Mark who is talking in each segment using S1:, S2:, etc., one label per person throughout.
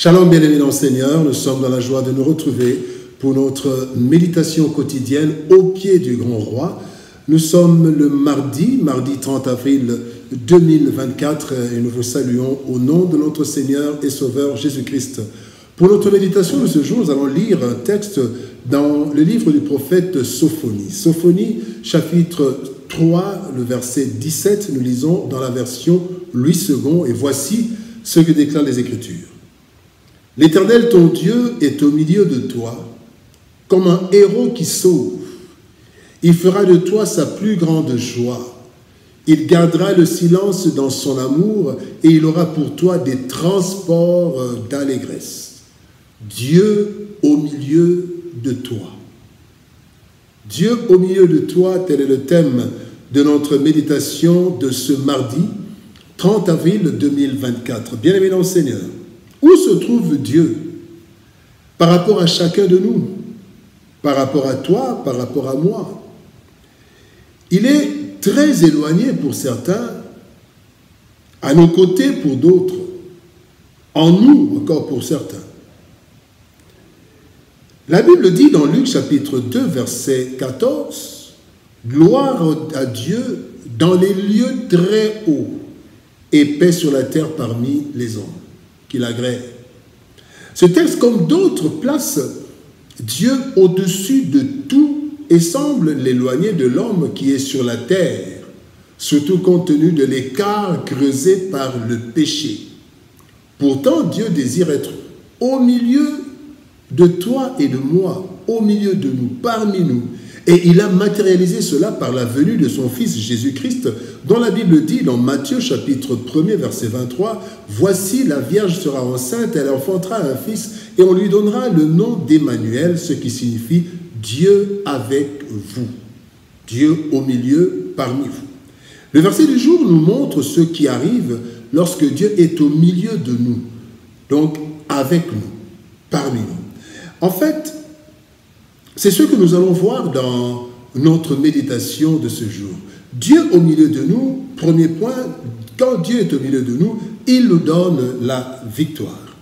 S1: Shalom, bien-aimés dans le Seigneur, nous sommes dans la joie de nous retrouver pour notre méditation quotidienne au pied du Grand Roi. Nous sommes le mardi 30 avril 2024 et nous vous saluons au nom de notre Seigneur et Sauveur Jésus-Christ. Pour notre méditation de ce jour, nous allons lire un texte dans le livre du prophète Sophonie. Sophonie, chapitre 3, le verset 17, nous lisons dans la version Louis II, et voici ce que déclarent les Écritures. L'Éternel, ton Dieu, est au milieu de toi, comme un héros qui sauve. Il fera de toi sa plus grande joie. Il gardera le silence dans son amour et il aura pour toi des transports d'allégresse. Dieu au milieu de toi. Dieu au milieu de toi, tel est le thème de notre méditation de ce mardi 30 avril 2024. Bien-aimés dans le Seigneur, où se trouve Dieu par rapport à chacun de nous, par rapport à toi, par rapport à moi? Il est très éloigné pour certains, à nos côtés pour d'autres, en nous encore pour certains. La Bible dit dans Luc chapitre 2 verset 14, « Gloire à Dieu dans les lieux très hauts et paix sur la terre parmi les hommes qui l'agréent. » Ce texte, comme d'autres, place Dieu au-dessus de tout et semble l'éloigner de l'homme qui est sur la terre, surtout compte tenu de l'écart creusé par le péché. Pourtant, Dieu désire être au milieu de toi et de moi, au milieu de nous, parmi nous. Et il a matérialisé cela par la venue de son Fils Jésus-Christ, dont la Bible dit dans Matthieu chapitre 1er verset 23, « Voici la Vierge sera enceinte, elle enfantera un fils, et on lui donnera le nom d'Emmanuel, ce qui signifie Dieu avec vous. » Dieu au milieu, parmi vous. Le verset du jour nous montre ce qui arrive lorsque Dieu est au milieu de nous, donc avec nous, parmi nous. En fait, c'est ce que nous allons voir dans notre méditation de ce jour. Dieu au milieu de nous, premier point, quand Dieu est au milieu de nous, il nous donne la victoire.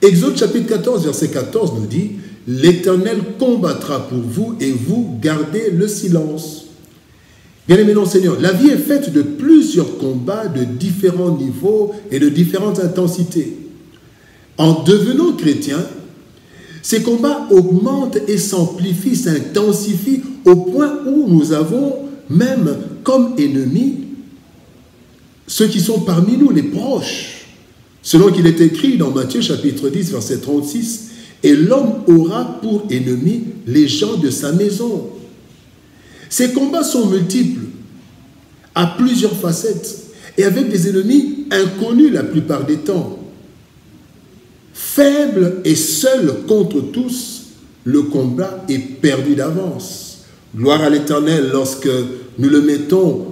S1: Exode chapitre 14, verset 14 nous dit « L'Éternel combattra pour vous et vous gardez le silence. » Bien-aimés dans le Seigneur, la vie est faite de plusieurs combats de différents niveaux et de différentes intensités. En devenant chrétien, ces combats augmentent et s'amplifient, s'intensifient au point où nous avons même comme ennemis ceux qui sont parmi nous, les proches. Selon qu'il est écrit dans Matthieu chapitre 10, verset 36, « Et l'homme aura pour ennemis les gens de sa maison. » Ces combats sont multiples, à plusieurs facettes, et avec des ennemis inconnus la plupart des temps. Faible et seul contre tous, le combat est perdu d'avance. Gloire à l'Éternel lorsque nous le mettons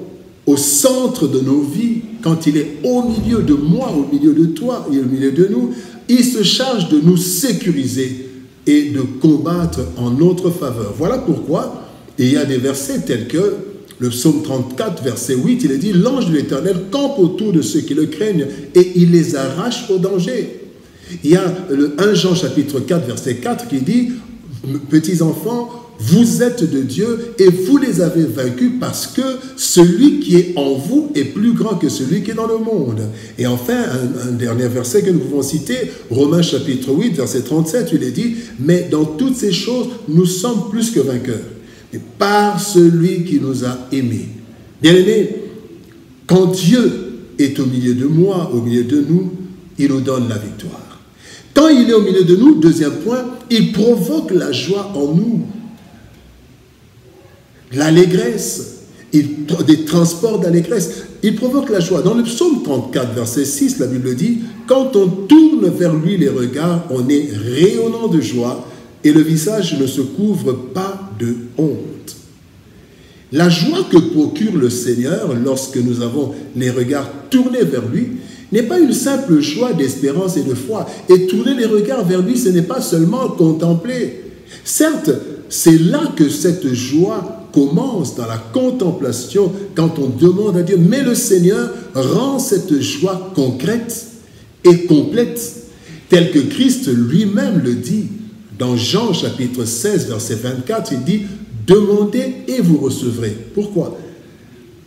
S1: au centre de nos vies, quand il est au milieu de moi, au milieu de toi et au milieu de nous, il se charge de nous sécuriser et de combattre en notre faveur. Voilà pourquoi il y a des versets tels que le psaume 34, verset 8, il est dit « L'ange de l'Éternel campe autour de ceux qui le craignent et il les arrache au danger. » Il y a le 1 Jean chapitre 4 verset 4 qui dit « Petits enfants, vous êtes de Dieu et vous les avez vaincus parce que celui qui est en vous est plus grand que celui qui est dans le monde. » Et enfin, un dernier verset que nous pouvons citer, Romains chapitre 8 verset 37, il est dit « Mais dans toutes ces choses, nous sommes plus que vainqueurs. Et par celui qui nous a aimés. » Bien-aimés, quand Dieu est au milieu de moi, au milieu de nous, il nous donne la victoire. Quand il est au milieu de nous, deuxième point, il provoque la joie en nous. L'allégresse, des transports d'allégresse, il provoque la joie. Dans le psaume 34, verset 6, la Bible dit « Quand on tourne vers lui les regards, on est rayonnant de joie et le visage ne se couvre pas de honte. » La joie que procure le Seigneur lorsque nous avons les regards tournés vers lui n'est pas une simple joie d'espérance et de foi. Et tourner les regards vers lui, ce n'est pas seulement contempler. Certes, c'est là que cette joie commence, dans la contemplation, quand on demande à Dieu. Mais le Seigneur rend cette joie concrète et complète tel que Christ lui-même le dit dans Jean chapitre 16, verset 24, il dit « Demandez et vous recevrez ». Pourquoi?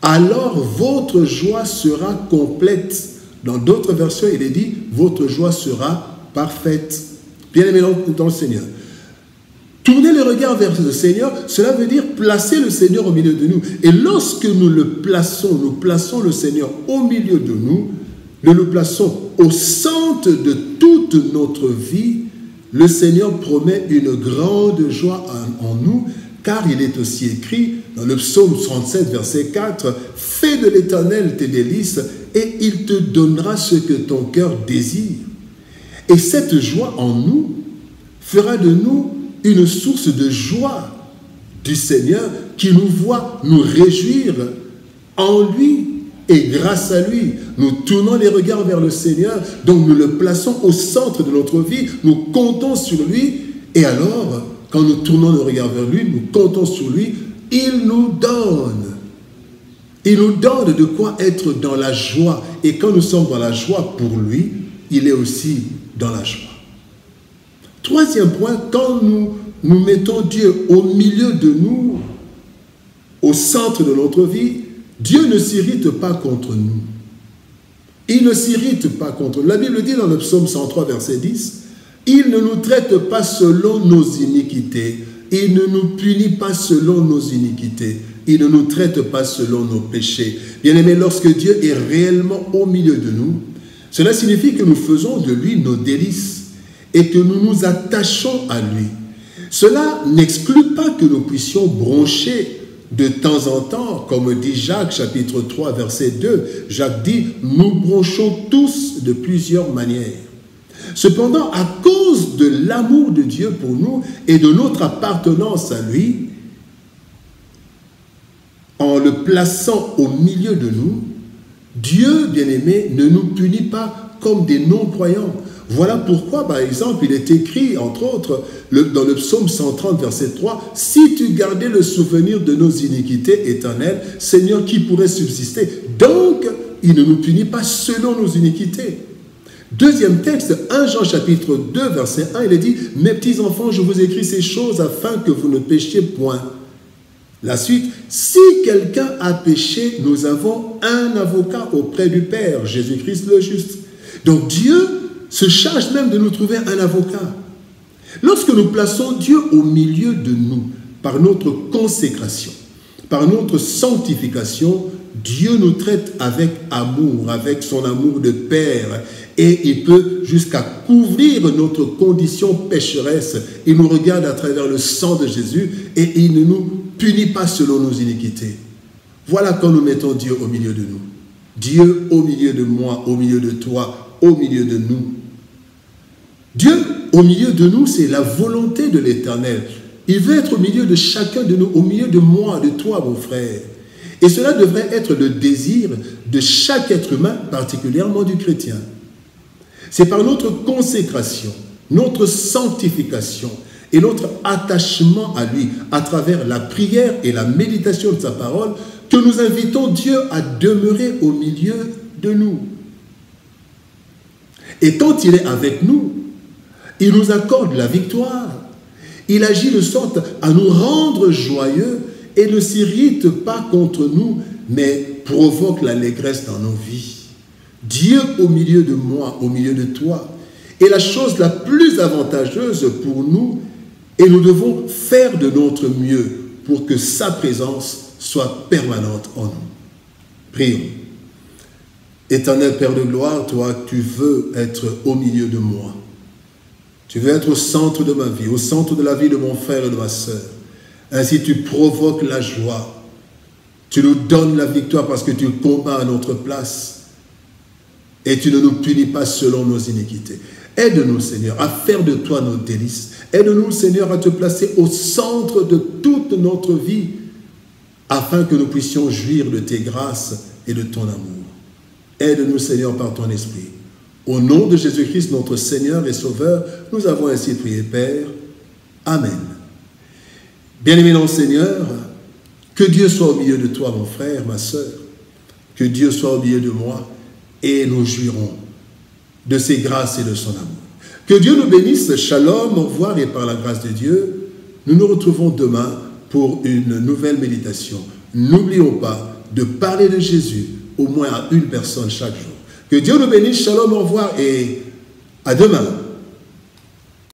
S1: Alors votre joie sera complète. Dans d'autres versions, il est dit « Votre joie sera parfaite ». Bien-aimés dans le Seigneur, tourner le regard vers le Seigneur, cela veut dire placer le Seigneur au milieu de nous. Et lorsque nous plaçons le Seigneur au milieu de nous, nous le plaçons au centre de toute notre vie, le Seigneur promet une grande joie en nous, car il est aussi écrit dans le psaume 37, verset 4, « Fais de l'Éternel tes délices, et il te donnera ce que ton cœur désire. » Et cette joie en nous fera de nous une source de joie du Seigneur qui nous voit nous réjouir en lui et grâce à lui. Nous tournons les regards vers le Seigneur, donc nous le plaçons au centre de notre vie, nous comptons sur lui et alors, quand nous tournons nos regards vers lui, nous comptons sur lui, il nous donne. Il nous donne de quoi être dans la joie. Et quand nous sommes dans la joie pour lui, il est aussi dans la joie. Troisième point, quand nous mettons Dieu au milieu de nous, au centre de notre vie, Dieu ne s'irrite pas contre nous. Il ne s'irrite pas contre nous. La Bible dit dans le psaume 103, verset 10, « Il ne nous traite pas selon nos iniquités. Il ne nous punit pas selon nos iniquités. Il ne nous traite pas selon nos péchés. » Bien-aimés, lorsque Dieu est réellement au milieu de nous, cela signifie que nous faisons de lui nos délices et que nous nous attachons à lui. Cela n'exclut pas que nous puissions broncher de temps en temps, comme dit Jacques, chapitre 3, verset 2. Jacques dit, nous bronchons tous de plusieurs manières. Cependant, à cause de l'amour de Dieu pour nous et de notre appartenance à lui, en le plaçant au milieu de nous, Dieu, bien-aimé, ne nous punit pas comme des non-croyants. Voilà pourquoi, par exemple, il est écrit, entre autres, dans le psaume 130, verset 3, « Si tu gardais le souvenir de nos iniquités éternelles, Seigneur, qui pourrait subsister? Donc, il ne nous punit pas selon nos iniquités. » Deuxième texte, 1 Jean chapitre 2, verset 1, il est dit, « Mes petits enfants, je vous écris ces choses afin que vous ne péchiez point. » La suite, « Si quelqu'un a péché, nous avons un avocat auprès du Père, Jésus-Christ le juste. » Donc Dieu se charge même de nous trouver un avocat. Lorsque nous plaçons Dieu au milieu de nous, par notre consécration, par notre sanctification, Dieu nous traite avec amour, avec son amour de Père, et il peut jusqu'à couvrir notre condition pécheresse. Il nous regarde à travers le sang de Jésus et il ne nous punit pas selon nos iniquités. Voilà quand nous mettons Dieu au milieu de nous. Dieu au milieu de moi, au milieu de toi, au milieu de nous. Dieu au milieu de nous, c'est la volonté de l'Éternel. Il veut être au milieu de chacun de nous, au milieu de moi, de toi, mon frère. Et cela devrait être le désir de chaque être humain, particulièrement du chrétien. C'est par notre consécration, notre sanctification et notre attachement à lui, à travers la prière et la méditation de sa parole, que nous invitons Dieu à demeurer au milieu de nous. Et quand il est avec nous, il nous accorde la victoire. Il agit de sorte à nous rendre joyeux et ne s'irrite pas contre nous, mais provoque l'allégresse dans nos vies. Dieu au milieu de moi, au milieu de toi, est la chose la plus avantageuse pour nous et nous devons faire de notre mieux pour que sa présence soit permanente en nous. Prions. Éternel Père de gloire, toi, tu veux être au milieu de moi. Tu veux être au centre de ma vie, au centre de la vie de mon frère et de ma sœur. Ainsi, tu provoques la joie. Tu nous donnes la victoire parce que tu combats à notre place. Et tu ne nous punis pas selon nos iniquités. Aide-nous, Seigneur, à faire de toi nos délices. Aide-nous, Seigneur, à te placer au centre de toute notre vie, afin que nous puissions jouir de tes grâces et de ton amour. Aide-nous, Seigneur, par ton esprit. Au nom de Jésus-Christ, notre Seigneur et Sauveur, nous avons ainsi prié, Père. Amen. Bien-aimé dans le Seigneur, que Dieu soit au milieu de toi, mon frère, ma sœur. Que Dieu soit au milieu de moi et nous jouirons de ses grâces et de son amour. Que Dieu nous bénisse. Shalom, au revoir et par la grâce de Dieu, nous nous retrouvons demain pour une nouvelle méditation. N'oublions pas de parler de Jésus au moins à une personne chaque jour. Que Dieu nous bénisse. Shalom, au revoir et à demain.